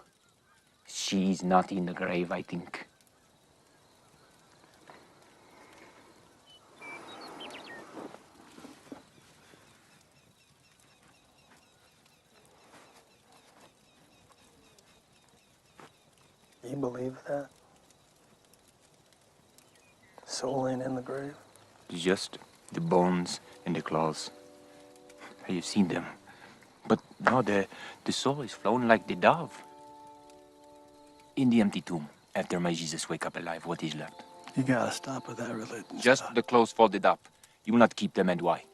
She is not in the grave, I think. You believe that? Soul ain't in the grave? Just the bones and the claws. I have seen them. But no, the soul is flown like the dove. In the empty tomb, after my Jesus wake up alive, what is left? You gotta stop with that religion. Just the clothes folded up. You will not keep them, and why?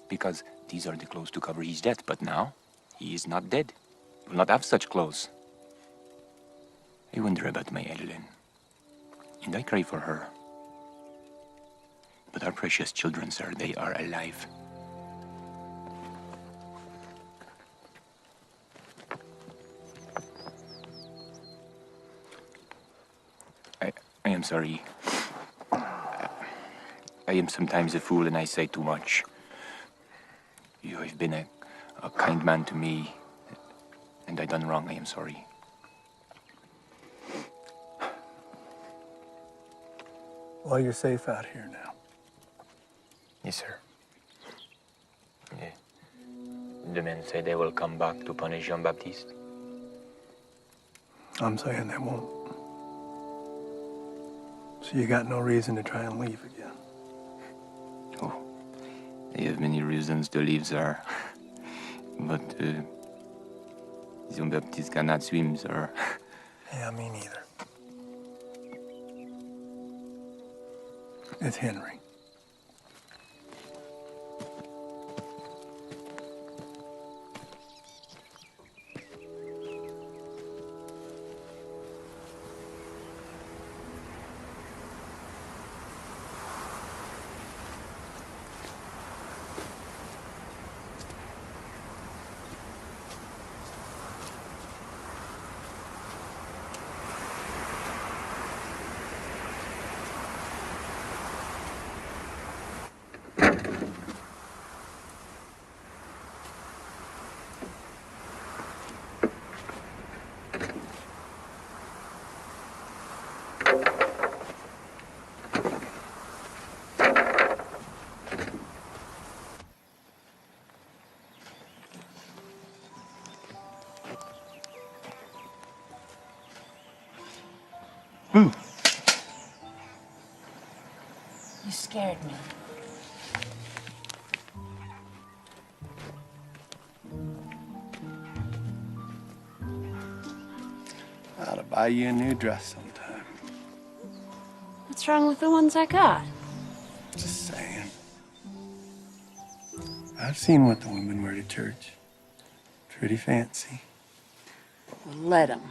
Because these are the clothes to cover his death, but now he is not dead. He will not have such clothes. I wonder about my Evelyn, and I cry for her. But our precious children, sir, they are alive. I am sorry. I am sometimes a fool and I say too much. You have been a kind man to me, and I done wrong. I am sorry. Well, you're safe out here now. Yes, sir. Yeah. The men say they will come back to punish Jean-Baptiste. I'm saying they won't. So you got no reason to try and leave again. Oh, they have many reasons to leave, sir. But Jean-Baptiste cannot swim, sir. Yeah, me neither. It's Henry. You scared me. I ought to buy you a new dress sometime. What's wrong with the ones I got? Just saying. I've seen what the women wear to church. Pretty fancy. Well, let them.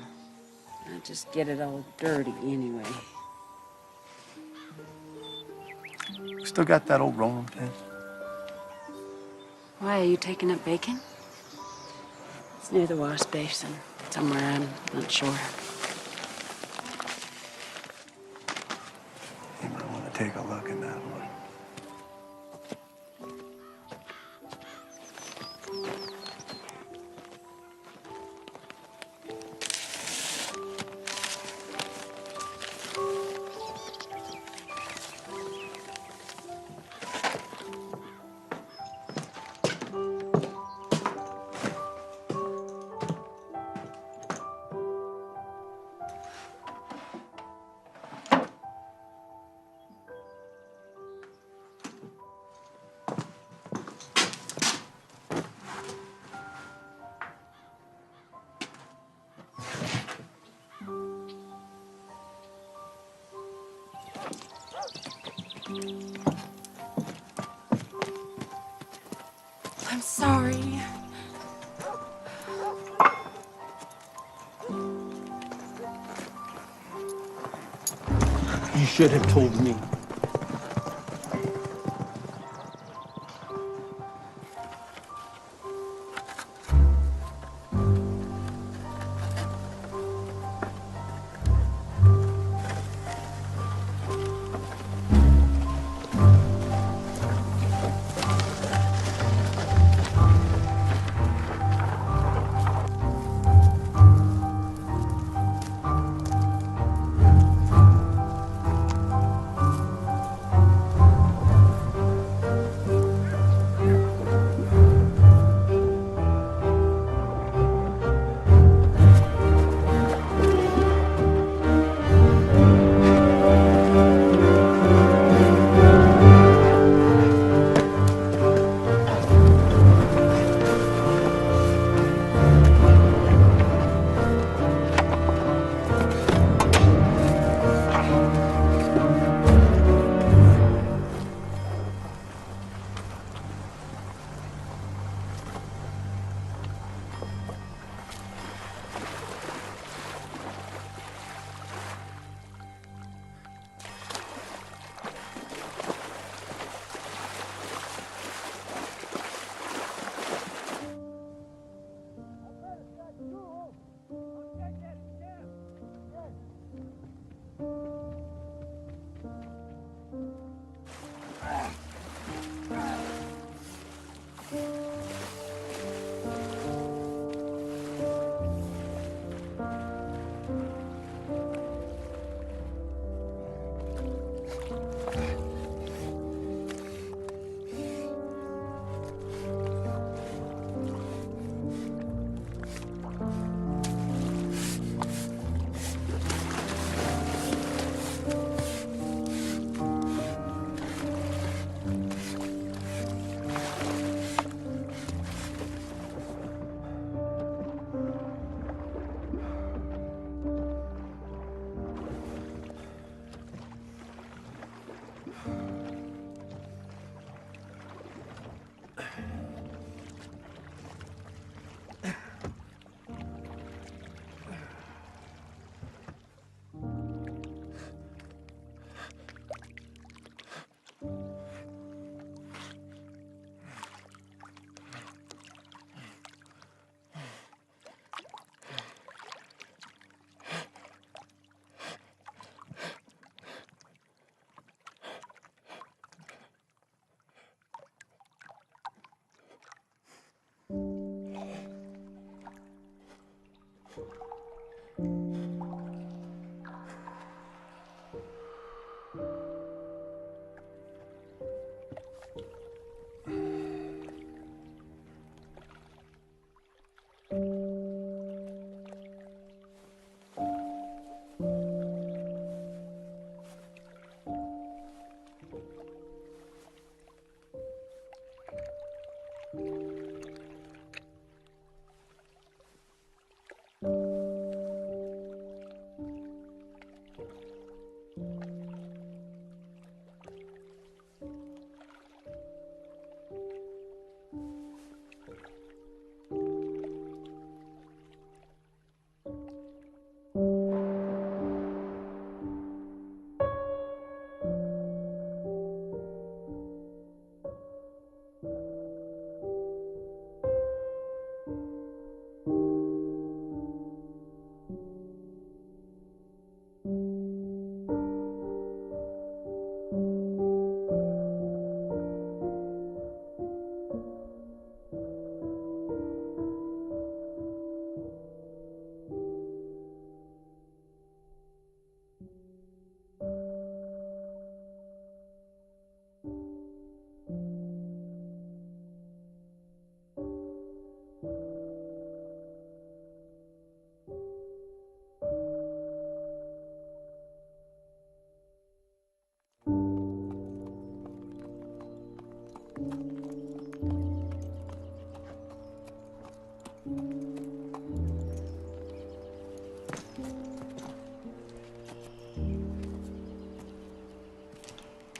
I just get it all dirty anyway. Still got that old rolling pin? Why, are you taking up bacon? It's near the wash basin. Somewhere, I'm not sure. You might want to take a look in that one. I'm sorry. You should have told me.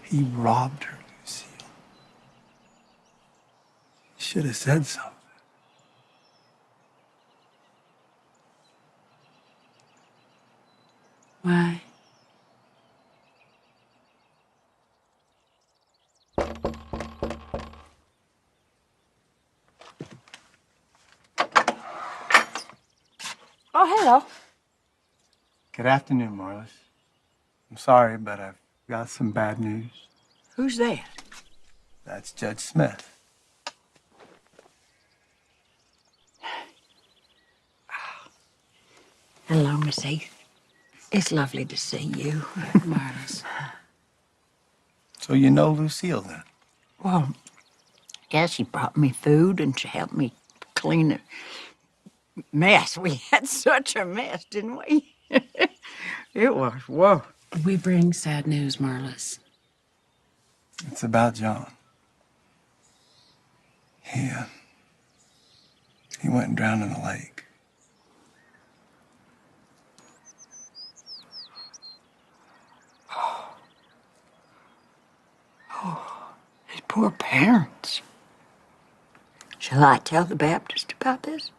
He robbed her, Lucille. He should have said something. Why? Oh, hello. Good afternoon, Marlis. I'm sorry, but I've got some bad news. Who's that? That's Judge Smith. Hello, Miss Heath. It's lovely to see you. Marlis. So you know Lucille, then? Well, yeah, she brought me food and she helped me clean the mess. We had such a mess, didn't we? It was, whoa. We bring sad news, Marlis. It's about John. He went and drowned in the lake. Oh, his poor parents. Shall I tell the Baptist about this?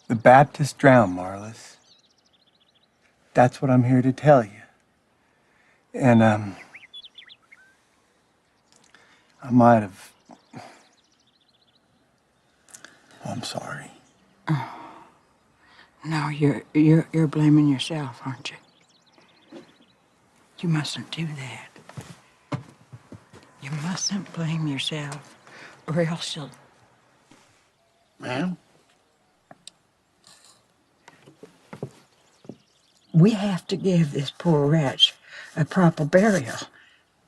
The Baptist drowned, Marlis. That's what I'm here to tell you. And, I might have... I'm sorry. Oh. No, you're blaming yourself, aren't you? You mustn't do that. You mustn't blame yourself, or else you'll... Ma'am? We have to give this poor wretch a proper burial.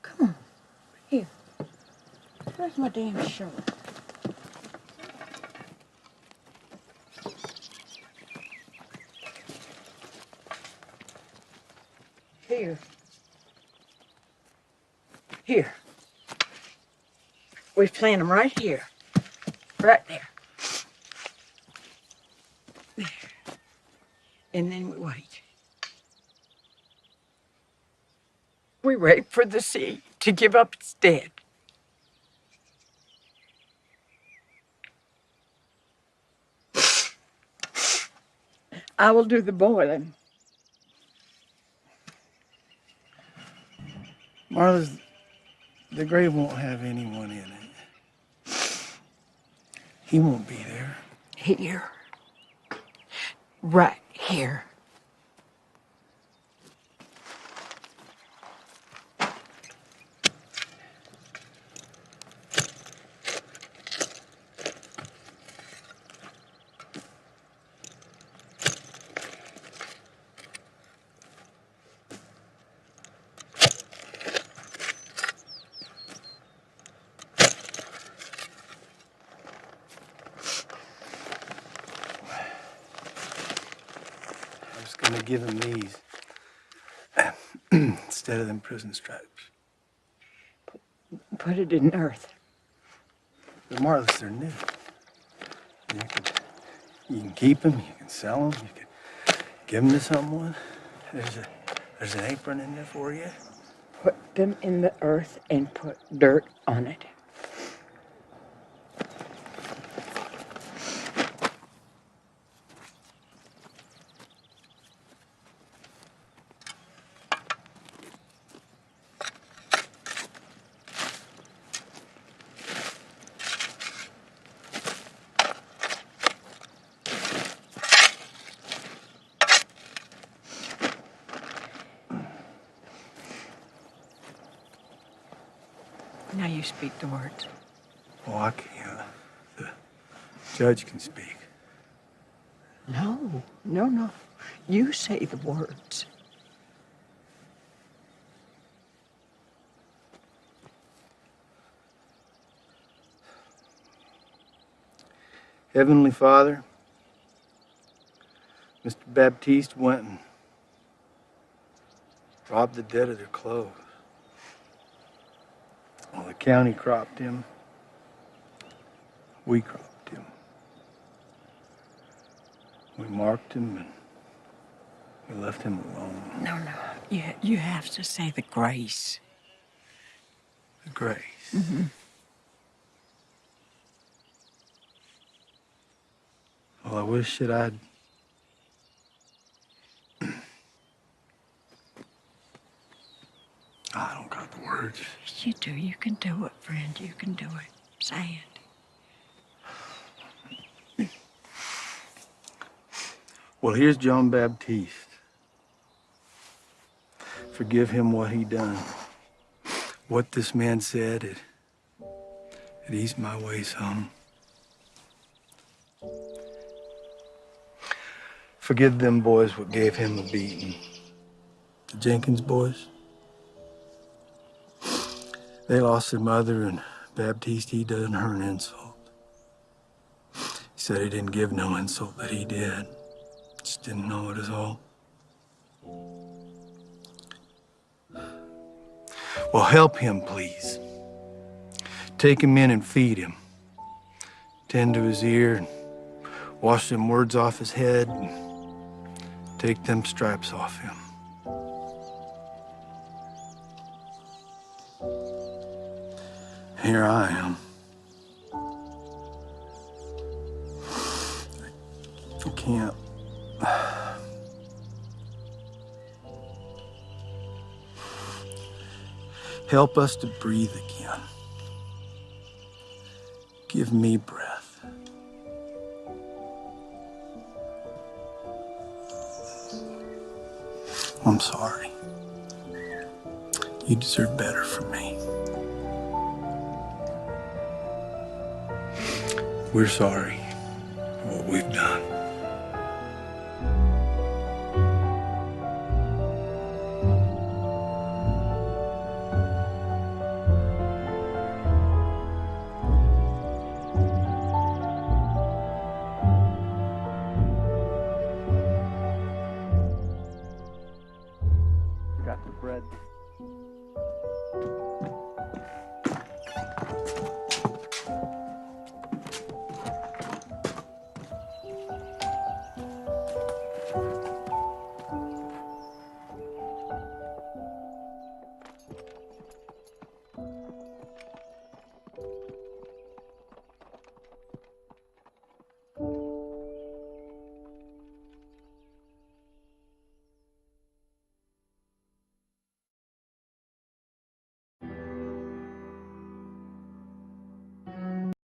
Come on. Here. Where's my damn shirt? Here. Here. We plant them right here. Right there. There. And then we wait. We wait for the sea to give up its dead. I will do the boiling. Marlis, the grave won't have anyone in it. He won't be there. Here. Right here. I'm gonna give him these instead of them prison stripes. Put it in earth. But Marlis, they're new. You can keep them, you can sell them, you can give them to someone. There's an apron in there for you. Put them in the earth and put dirt on it. Now you speak the words. Oh, I can't. The judge can speak. No, no. You say the words. Heavenly Father, Mr. Baptiste went and robbed the dead of their clothes. Well, the county cropped him. We cropped him. We marked him and we left him alone. No, no. You have to say the grace. The grace. Mm-hmm. Well, I wish that I'd... I don't got the words. You do. You can do it, friend. You can do it. Say it. Well, here's John Baptiste. Forgive him what he done. What this man said, it eased my way some. Forgive them boys what gave him a beating. The Jenkins boys. They lost their mother, and Baptiste, he done her an insult. He said he didn't give no insult, but he did. Just didn't know it is all. Well, help him, please. Take him in and feed him. Tend to his ear and wash them words off his head and take them stripes off him. Here I am. I can't. Help us to breathe again. Give me breath. I'm sorry. You deserve better from me. We're sorry for what we've done. Got the bread.